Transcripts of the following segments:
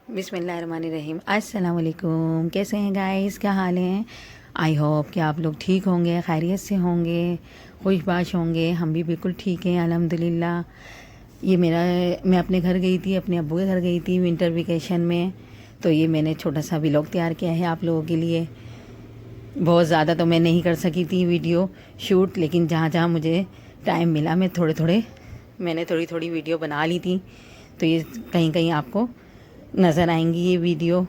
बिस्मिल्लाहिर्रहमानिर्रहीम। अस्सलाम वालेकुम। कैसे हैं गाइस, क्या हाल हैं? आई होप कि आप लोग ठीक होंगे, खैरियत से होंगे, खुशबाश होंगे। हम भी बिल्कुल ठीक हैं अल्हम्दुलिल्लाह। मैं अपने घर गई थी, अपने अब्बू के घर गई थी विंटर वेकेशन में। तो ये मैंने छोटा सा व्लॉग तैयार किया है आप लोगों के लिए। बहुत ज़्यादा तो मैं नहीं कर सकी थी वीडियो शूट, लेकिन जहाँ जहाँ मुझे टाइम मिला मैंने थोड़ी थोड़ी वीडियो बना ली थी। तो ये कहीं कहीं आपको नज़र आएंगी ये वीडियो।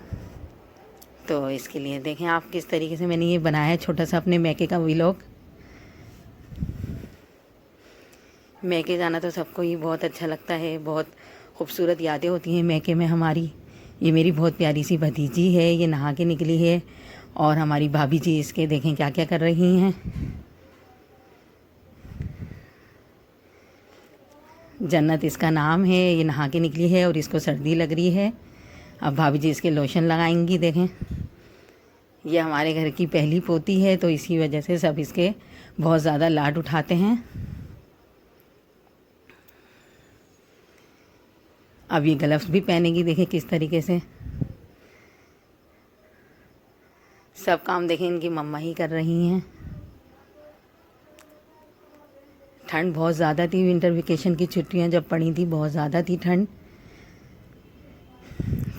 तो इसके लिए देखें आप किस तरीके से मैंने ये बनाया है छोटा सा अपने मैके का व्लॉग। मैके जाना तो सबको ही बहुत अच्छा लगता है, बहुत खूबसूरत यादें होती हैं मैके में हमारी। ये मेरी बहुत प्यारी सी भतीजी है, ये नहा के निकली है। और हमारी भाभी जी इसके देखें क्या क्या कर रही हैं। जन्नत इसका नाम है, ये नहा के निकली है और इसको सर्दी लग रही है। अब भाभी जी इसके लोशन लगाएंगी। देखें ये हमारे घर की पहली पोती है, तो इसी वजह से सब इसके बहुत ज़्यादा लाड उठाते हैं। अब ये ग्लव्स भी पहनेगी, देखें किस तरीके से। सब काम देखें इनकी मम्मा ही कर रही हैं। ठंड बहुत ज़्यादा थी, विंटर वेकेशन की छुट्टियां जब पड़ी थी बहुत ज़्यादा थी ठंड।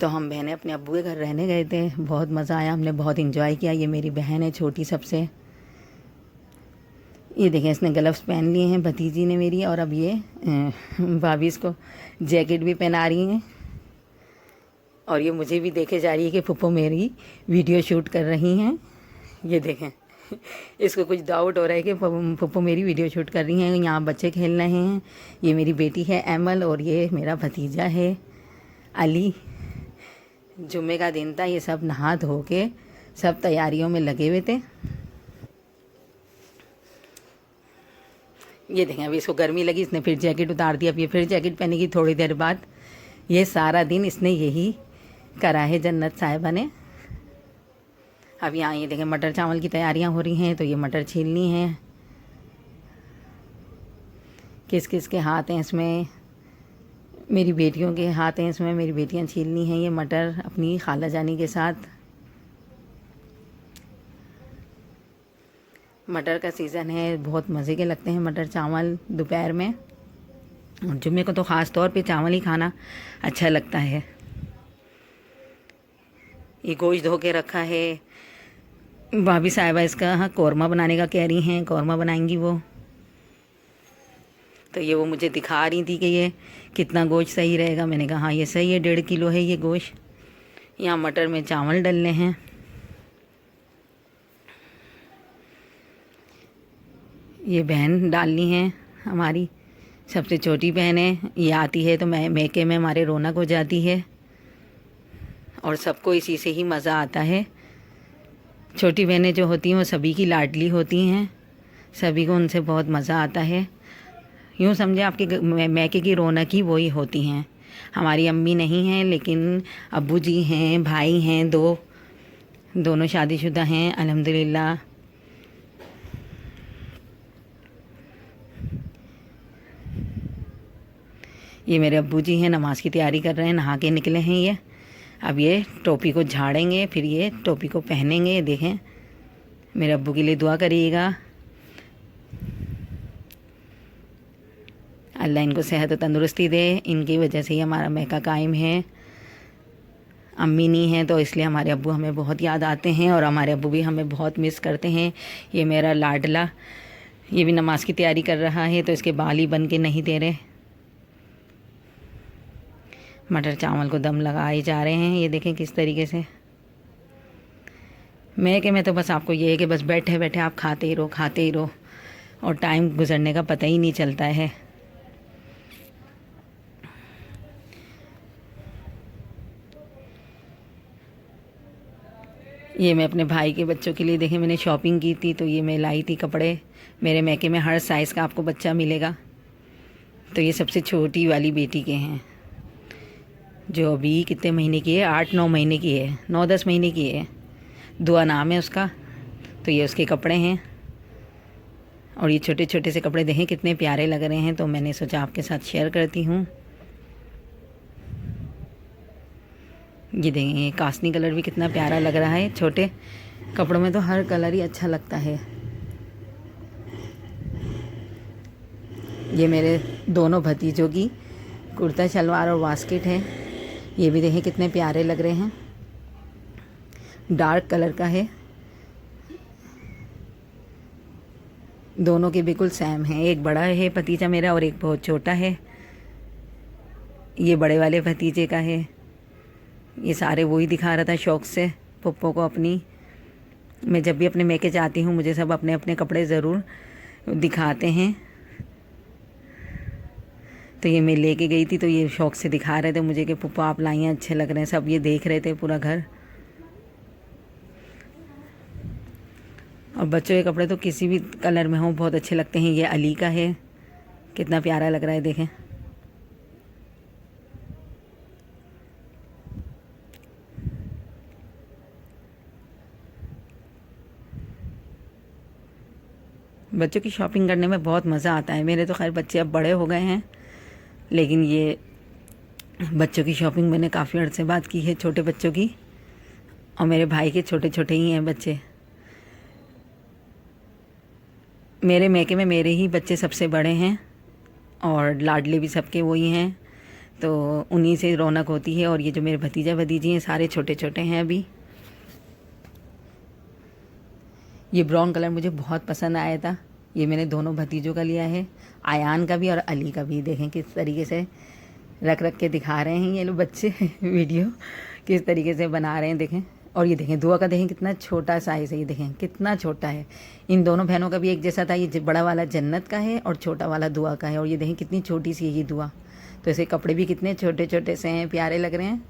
तो हम बहनें अपने अब्बू के घर रहने गए थे, बहुत मज़ा आया, हमने बहुत इंजॉय किया। ये मेरी बहन है छोटी सबसे। ये देखें इसने ग्लव्स पहन लिए हैं भतीजी ने मेरी। और अब ये भाभी इसको जैकेट भी पहना रही हैं। और ये मुझे भी देखे जा रही है कि फुप्पो मेरी वीडियो शूट कर रही हैं। ये देखें इसको कुछ डाउट हो रहा है कि फुप्पो मेरी वीडियो शूट कर रही हैं। यहाँ बच्चे खेल रहे हैं। ये मेरी बेटी है एमल और ये मेरा भतीजा है अली। जुम्मे का दिन था, ये सब नहा धो के सब तैयारियों में लगे हुए थे। ये देखें अभी इसको गर्मी लगी, इसने फिर जैकेट उतार दी। अब ये फिर जैकेट पहनेगी थोड़ी देर बाद। ये सारा दिन इसने यही करा है जन्नत साहिबा ने। अब यहाँ ये देखें मटर चावल की तैयारियाँ हो रही हैं, तो ये मटर छीलनी है। किस किस के हाथ हैं इसमें? मेरी बेटियों के हाथ हैं इसमें, मेरी बेटियाँ छीलनी हैं ये मटर अपनी खाला जानी के साथ। मटर का सीज़न है, बहुत मज़े के लगते हैं मटर चावल दोपहर में। और जुम्मे को तो ख़ास तौर पे चावल ही खाना अच्छा लगता है। ये गोश्त धो के रखा है। भाभी साहिबा इसका कौरमा बनाने का कह रही हैं, कौरमा बनाएंगी वो। तो ये वो मुझे दिखा रही थी कि ये कितना गोश्त सही रहेगा। मैंने कहा हाँ ये सही है, 1.5 किलो है ये गोश्त। यहाँ मटर में चावल डलने हैं। ये बहन डालनी है हमारी, सबसे छोटी बहन है। ये आती है तो मैके में हमारे रौनक हो जाती है और सबको इसी से ही मज़ा आता है। छोटी बहनें जो होती हैं वो सभी की लाडली होती हैं, सभी को उनसे बहुत मज़ा आता है। यूँ समझे आपके मैके की रौनक ही वही होती हैं। हमारी अम्मी नहीं हैं, लेकिन अब्बू जी हैं, भाई हैं, दोनों शादीशुदा हैं अल्हम्दुलिल्लाह। ये मेरे अब्बू जी हैं, नमाज़ की तैयारी कर रहे हैं, नहा के निकले हैं ये। अब ये टोपी को झाड़ेंगे, फिर ये टोपी को पहनेंगे। देखें मेरे अब्बू के लिए दुआ करिएगा, अल्लाह इनको सेहत और तंदुरुस्ती दे। इनकी वजह से ही हमारा मैका कायम है। अम्मी नहीं है तो इसलिए हमारे अब्बू हमें बहुत याद आते हैं और हमारे अब्बू भी हमें बहुत मिस करते हैं। ये मेरा लाडला, ये भी नमाज़ की तैयारी कर रहा है, तो इसके बाल ही बन के नहीं दे रहे। मटर चावल को दम लगाए जा रहे हैं। ये देखें किस तरीके से। मैके में तो बस आपको ये है कि बस बैठे बैठे आप खाते ही रहो और टाइम गुजरने का पता ही नहीं चलता है। ये मैं अपने भाई के बच्चों के लिए देखें मैंने शॉपिंग की थी, तो ये मैं लाई थी कपड़े। मेरे मैके में हर साइज़ का आपको बच्चा मिलेगा। तो ये सबसे छोटी वाली बेटी के हैं, जो अभी कितने महीने की है, 8-9 महीने की है, 9-10 महीने की है। दुआ नाम है उसका। तो ये उसके कपड़े हैं और ये छोटे छोटे से कपड़े देखें कितने प्यारे लग रहे हैं। तो मैंने सोचा आपके साथ शेयर करती हूँ। ये देखें, कास्नी कलर भी कितना प्यारा लग रहा है। छोटे कपड़ों में तो हर कलर ही अच्छा लगता है। ये मेरे दोनों भतीजों की कुर्ता शलवार और वास्केट है। ये भी देखें कितने प्यारे लग रहे हैं। डार्क कलर का है। दोनों के बिल्कुल सेम हैं। एक बड़ा है भतीजा मेरा और एक बहुत छोटा है। ये बड़े वाले भतीजे का है। ये सारे वही दिखा रहा था शौक़ से पप्पो को अपनी। मैं जब भी अपने मैके जाती हूँ मुझे सब अपने अपने कपड़े ज़रूर दिखाते हैं। तो ये मैं लेके गई थी तो ये शौक़ से दिखा रहे थे मुझे कि पप्पा आप लाई हैं, अच्छे लग रहे हैं। सब ये देख रहे थे पूरा घर। और बच्चों के कपड़े तो किसी भी कलर में हों बहुत अच्छे लगते हैं। ये अली का है, कितना प्यारा लग रहा है देखें। बच्चों की शॉपिंग करने में बहुत मज़ा आता है। मेरे तो खैर बच्चे अब बड़े हो गए हैं, लेकिन ये बच्चों की शॉपिंग मैंने काफ़ी अर्से बाद की है, छोटे बच्चों की। और मेरे भाई के छोटे छोटे ही हैं बच्चे। मेरे मैके में मेरे ही बच्चे सबसे बड़े हैं और लाडले भी सबके वही हैं, तो उन्हीं से रौनक होती है। और ये जो मेरे भतीजा भतीजी हैं सारे छोटे छोटे हैं अभी। ये ब्राउन कलर मुझे बहुत पसंद आया था। ये मैंने दोनों भतीजों का लिया है, आयान का भी और अली का भी। देखें किस तरीके से रख रख के दिखा रहे हैं ये लोग बच्चे वीडियो किस तरीके से बना रहे हैं देखें। और ये देखें दुआ का, देखें कितना छोटा साइज़ है। ये देखें कितना छोटा है। इन दोनों बहनों का भी एक जैसा था। ये बड़ा वाला जन्नत का है और छोटा वाला दुआ का है। और ये देखें कितनी छोटी सी है ये दुआ। तो ऐसे कपड़े भी कितने छोटे छोटे से हैं, प्यारे लग रहे हैं।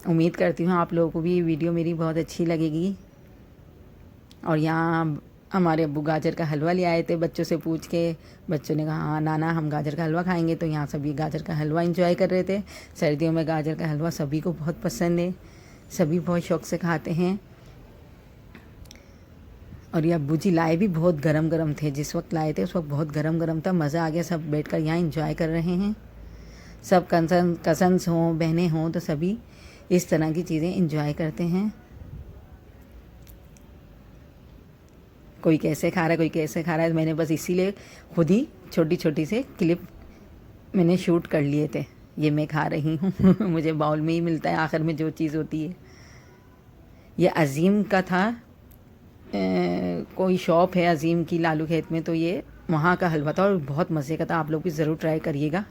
उम्मीद करती हूँ आप लोगों को भी ये वीडियो मेरी बहुत अच्छी लगेगी। और यहाँ हमारे अब्बू गाजर का हलवा ले आए थे बच्चों से पूछ के। बच्चों ने कहा हाँ नाना हम गाजर का हलवा खाएंगे, तो यहाँ सभी गाजर का हलवा एंजॉय कर रहे थे। सर्दियों में गाजर का हलवा सभी को बहुत पसंद है, सभी बहुत शौक़ से खाते हैं। और ये अब्बू जी लाए भी बहुत गरम गरम थे। जिस वक्त लाए थे उस वक्त बहुत गरम गरम था। मज़ा आ गया। सब बैठ कर यहाँ इंजॉय कर रहे हैं। सब कज़न्स हों, बहनें हों, तो सभी इस तरह की चीज़ें इंजॉय करते हैं। कोई कैसे खा रहा है, कोई कैसे खा रहा है। मैंने बस इसीलिए खुद ही छोटी छोटी से क्लिप मैंने शूट कर लिए थे। ये मैं खा रही हूँ मुझे बाउल में ही मिलता है आखिर में जो चीज़ होती है। ये अज़ीम का था, कोई शॉप है अज़ीम की लालू खेत में, तो ये वहाँ का हलवा था और बहुत मज़े का था। आप लोग भी ज़रूर ट्राई करिएगा।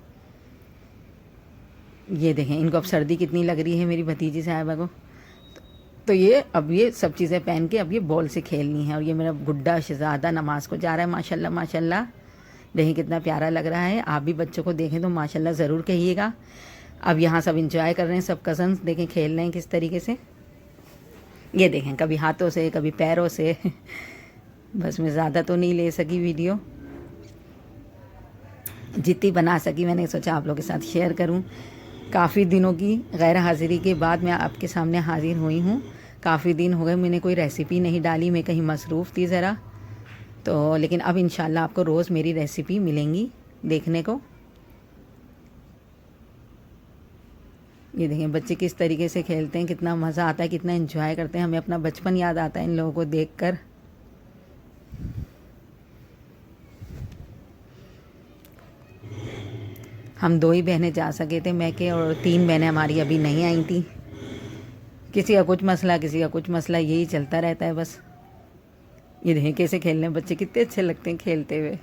ये देखें इनको अब सर्दी कितनी लग रही है मेरी भतीजी साहिबा को। तो ये अब ये सब चीज़ें पहन के अब ये बॉल से खेलनी है। और ये मेरा गुड्डा शहज़ादा नमाज़ को जा रहा है। माशाल्लाह माशाल्लाह, देखें कितना प्यारा लग रहा है। आप भी बच्चों को देखें तो माशाल्लाह ज़रूर कहिएगा। अब यहाँ सब इंजॉय कर रहे हैं, सब कज़न्स देखें खेल रहे हैं किस तरीके से। ये देखें कभी हाथों से कभी पैरों से बस मैं ज़्यादा तो नहीं ले सकी वीडियो, जितनी बना सकी मैंने सोचा आप लोगों के साथ शेयर करूं। काफ़ी दिनों की गैर हाज़िरी के बाद मैं आपके सामने हाज़िर हुई हूँ। काफ़ी दिन हो गए मैंने कोई रेसिपी नहीं डाली, मैं कहीं मसरूफ़ थी ज़रा। तो लेकिन अब इंशाल्लाह आपको रोज़ मेरी रेसिपी मिलेंगी देखने को। ये देखें बच्चे किस तरीके से खेलते हैं, कितना मज़ा आता है, कितना एंजॉय करते हैं। हमें अपना बचपन याद आता है इन लोगों को देखकर। हम 2 ही बहनें जा सके थे मैके, और 3 बहनें हमारी अभी नहीं आई थी। किसी का कुछ मसला, किसी का कुछ मसला, यही चलता रहता है बस। ये देखें कैसे खेल रहे हैं बच्चे, कितने अच्छे लगते हैं खेलते हुए।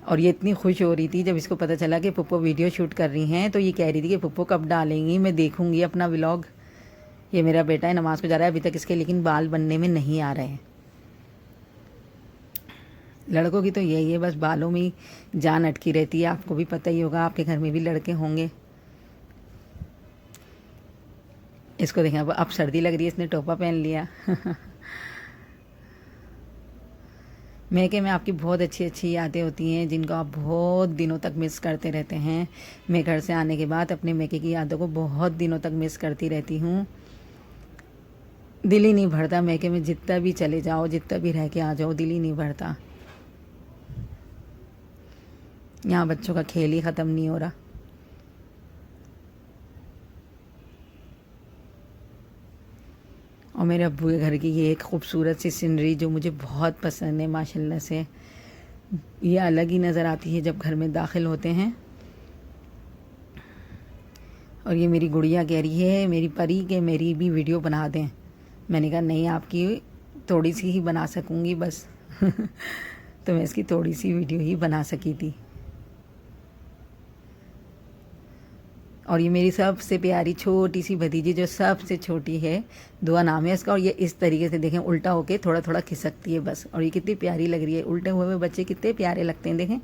और ये इतनी खुश हो रही थी जब इसको पता चला कि पुप्पो वीडियो शूट कर रही हैं, तो ये कह रही थी कि पुप्पो कब डालेंगी, मैं देखूंगी अपना व्लॉग। ये मेरा बेटा है, नमाज़ को जा रहा है अभी तक इसके लेकिन बाल बनने में नहीं आ रहे हैं। लड़कों की तो यही है, बस बालों में ही जान अटकी रहती है। आपको भी पता ही होगा, आपके घर में भी लड़के होंगे। इसको देखें अब सर्दी लग रही है, इसने टोपा पहन लिया मैके में आपकी बहुत अच्छी अच्छी यादें होती हैं जिनको आप बहुत दिनों तक मिस करते रहते हैं। मैं घर से आने के बाद अपने मैके की यादों को बहुत दिनों तक मिस करती रहती हूँ। दिल ही नहीं भरता मैके में, जितना भी चले जाओ, जितना भी रह के आ जाओ, दिल ही नहीं भरता। यहाँ बच्चों का खेल ही ख़त्म नहीं हो रहा। और मेरे अब्बू के घर की ये एक खूबसूरत सी सीनरी जो मुझे बहुत पसंद है माशाल्लाह से, ये अलग ही नज़र आती है जब घर में दाखिल होते हैं। और ये मेरी गुड़िया कह रही है मेरी परी के मेरी भी वीडियो बना दें। मैंने कहा नहीं, आपकी थोड़ी सी ही बना सकूँगी बस तो मैं इसकी थोड़ी सी वीडियो ही बना सकी थी। और ये मेरी सबसे प्यारी छोटी सी भतीजी जो सबसे छोटी है, दुआ नाम है इसका। और ये इस तरीके से देखें उल्टा होके थोड़ा थोड़ा खिसकती है बस, और ये कितनी प्यारी लग रही है। उल्टे हुए बच्चे कितने प्यारे लगते हैं, देखें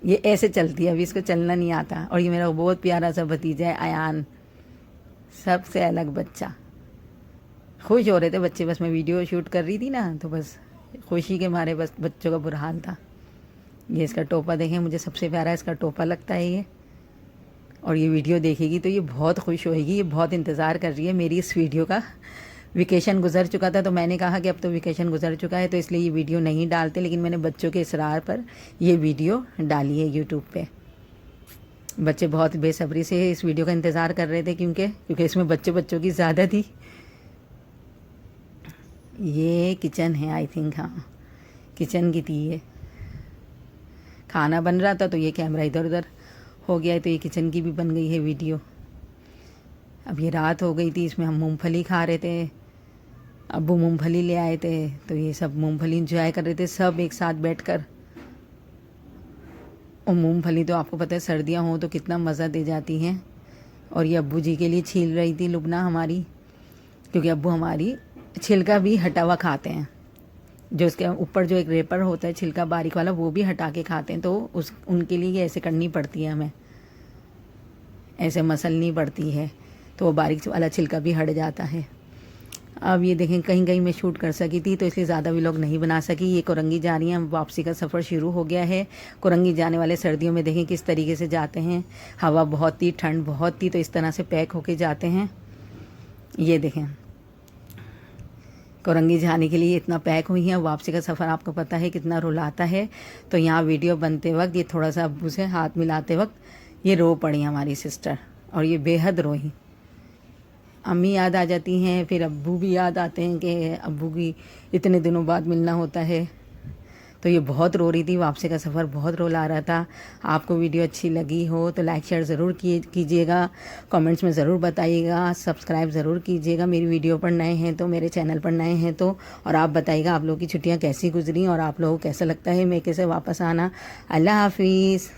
ये ऐसे चलती है, अभी इसको चलना नहीं आता। और ये मेरा बहुत प्यारा सा भतीजा है अयान, सबसे अलग बच्चा। खुश हो रहे थे बच्चे, बस मैं वीडियो शूट कर रही थी ना, तो बस खुशी के मारे बस बच्चों का बुरा हाल था। ये इसका टोपा देखें, मुझे सबसे प्यारा इसका टोपा लगता है ये। और ये वीडियो देखेगी तो ये बहुत खुश होएगी, ये बहुत इंतज़ार कर रही है मेरी इस वीडियो का। वेकेशन गुजर चुका था तो मैंने कहा कि अब तो वेकेशन गुजर चुका है तो इसलिए ये वीडियो नहीं डालते, लेकिन मैंने बच्चों के इसरार पर ये वीडियो डाली है यूट्यूब पे। बच्चे बहुत बेसब्री से इस वीडियो का इंतज़ार कर रहे थे क्योंकि इसमें बच्चों की ज़्यादा थी। ये किचन है आई थिंक, हाँ किचन की थी ये। खाना बन रहा था तो ये कैमरा इधर उधर हो गया है, तो ये किचन की भी बन गई है वीडियो। अब ये रात हो गई थी, इसमें हम मूंगफली खा रहे थे, अब्बू मूंगफली ले आए थे तो ये सब मूंगफली इंजॉय कर रहे थे सब एक साथ बैठकर। और मूंगफली तो आपको पता है सर्दियाँ हो तो कितना मज़ा दे जाती हैं। और ये अब्बू जी के लिए छील रही थी लुबना हमारी, क्योंकि अब्बू हमारी छिलका भी हटा हुआ खाते हैं, जो उसके ऊपर जो एक रेपर होता है छिलका बारीक वाला वो भी हटा के खाते हैं, तो उनके लिए ये ऐसे करनी पड़ती है, हमें ऐसे मसलनी पड़ती है, तो वो बारीक वाला छिलका भी हट जाता है। अब ये देखें कहीं कहीं मैं शूट कर सकी थी तो इसलिए ज़्यादा व्लॉग नहीं बना सकी। ये कोरंगी जा रही हैं, वापसी का सफ़र शुरू हो गया है। कोरंगी जाने वाले सर्दियों में देखें किस तरीके से जाते हैं, हवा बहुत थी, ठंड बहुत थी, तो इस तरह से पैक होके जाते हैं। ये देखें कोरंगी जाने के लिए इतना पैक हुई हैं। वापसी का सफ़र आपको पता है कितना रुलाता है, तो यहाँ वीडियो बनते वक्त ये थोड़ा सा अब्बू से हाथ मिलाते वक्त ये रो पड़ी हमारी सिस्टर, और ये बेहद रोई। अम्मी याद आ जाती हैं, फिर अब्बू भी याद आते हैं कि अब्बू की इतने दिनों बाद मिलना होता है, तो ये बहुत रो रही थी। वापसी का सफ़र बहुत रुला रहा था। आपको वीडियो अच्छी लगी हो तो लाइक शेयर ज़रूर कीजिएगा, कमेंट्स में ज़रूर बताइएगा, सब्सक्राइब ज़रूर कीजिएगा मेरी वीडियो पर नए हैं तो, मेरे चैनल पर नए हैं तो। और आप बताइएगा आप लोगों की छुट्टियाँ कैसी गुजरी और आप लोगों को कैसा लगता है मैं कैसे वापस आना। अल्लाह हाफिज़।